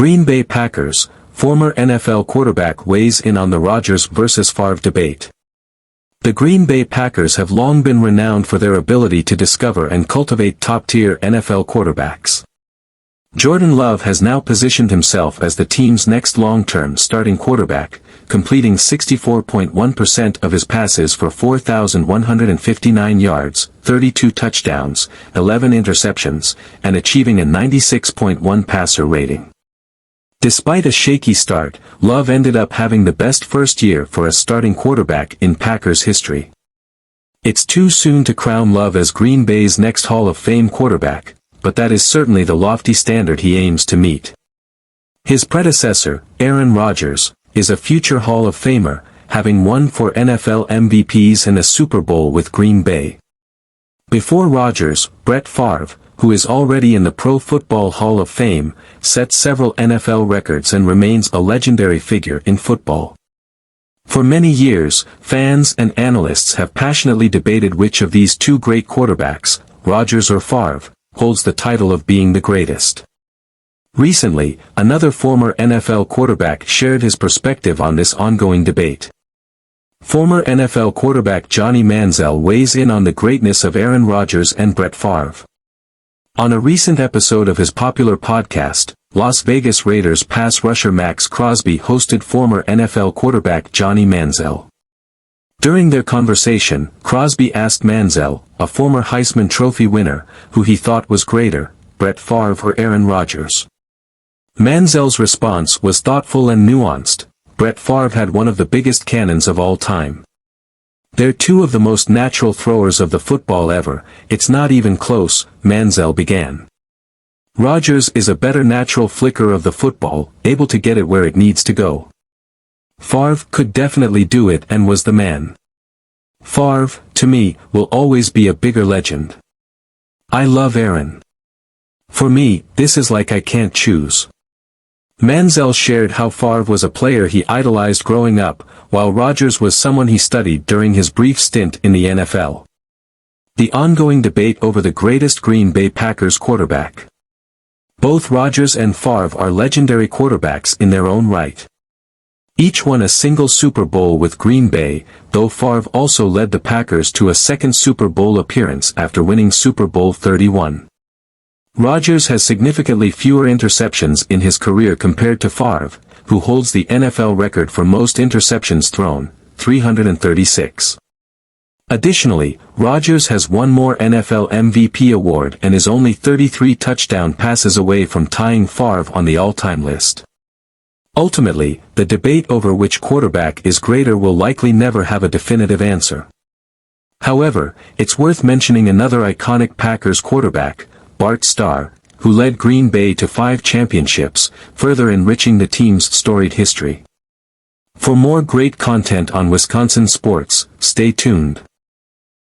Green Bay Packers, former NFL quarterback weighs in on the Rodgers vs. Favre debate. The Green Bay Packers have long been renowned for their ability to discover and cultivate top-tier NFL quarterbacks. Jordan Love has now positioned himself as the team's next long-term starting quarterback, completing 64.1% of his passes for 4,159 yards, 32 touchdowns, 11 interceptions, and achieving a 96.1 passer rating. Despite a shaky start, Love ended up having the best first year for a starting quarterback in Packers history. It's too soon to crown Love as Green Bay's next Hall of Fame quarterback, but that is certainly the lofty standard he aims to meet. His predecessor, Aaron Rodgers, is a future Hall of Famer, having won 4 NFL MVPs and a Super Bowl with Green Bay. Before Rodgers, Brett Favre, who is already in the Pro Football Hall of Fame, set several NFL records and remains a legendary figure in football. For many years, fans and analysts have passionately debated which of these two great quarterbacks, Rodgers or Favre, holds the title of being the greatest. Recently, another former NFL quarterback shared his perspective on this ongoing debate. Former NFL quarterback Johnny Manziel weighs in on the greatness of Aaron Rodgers and Brett Favre. On a recent episode of his popular podcast, Las Vegas Raiders pass rusher Max Crosby hosted former NFL quarterback Johnny Manziel. During their conversation, Crosby asked Manziel, a former Heisman Trophy winner, who he thought was greater, Brett Favre or Aaron Rodgers. Manziel's response was thoughtful and nuanced. Brett Favre had one of the biggest cannons of all time. They're two of the most natural throwers of the football ever, it's not even close, Manziel began. Rodgers is a better natural flicker of the football, able to get it where it needs to go. Favre could definitely do it and was the man. Favre, to me, will always be a bigger legend. I love Aaron. For me, this is like I can't choose. Manziel shared how Favre was a player he idolized growing up, while Rodgers was someone he studied during his brief stint in the NFL. The ongoing debate over the greatest Green Bay Packers quarterback. Both Rodgers and Favre are legendary quarterbacks in their own right. Each won a single Super Bowl with Green Bay, though Favre also led the Packers to a second Super Bowl appearance after winning Super Bowl 31. Rodgers has significantly fewer interceptions in his career compared to Favre, who holds the NFL record for most interceptions thrown, 336. Additionally, Rodgers has one more NFL MVP award and is only 33 touchdown passes away from tying Favre on the all-time list. Ultimately, the debate over which quarterback is greater will likely never have a definitive answer. However, it's worth mentioning another iconic Packers quarterback, Bart Starr, who led Green Bay to 5 championships, further enriching the team's storied history. For more great content on Wisconsin sports, stay tuned.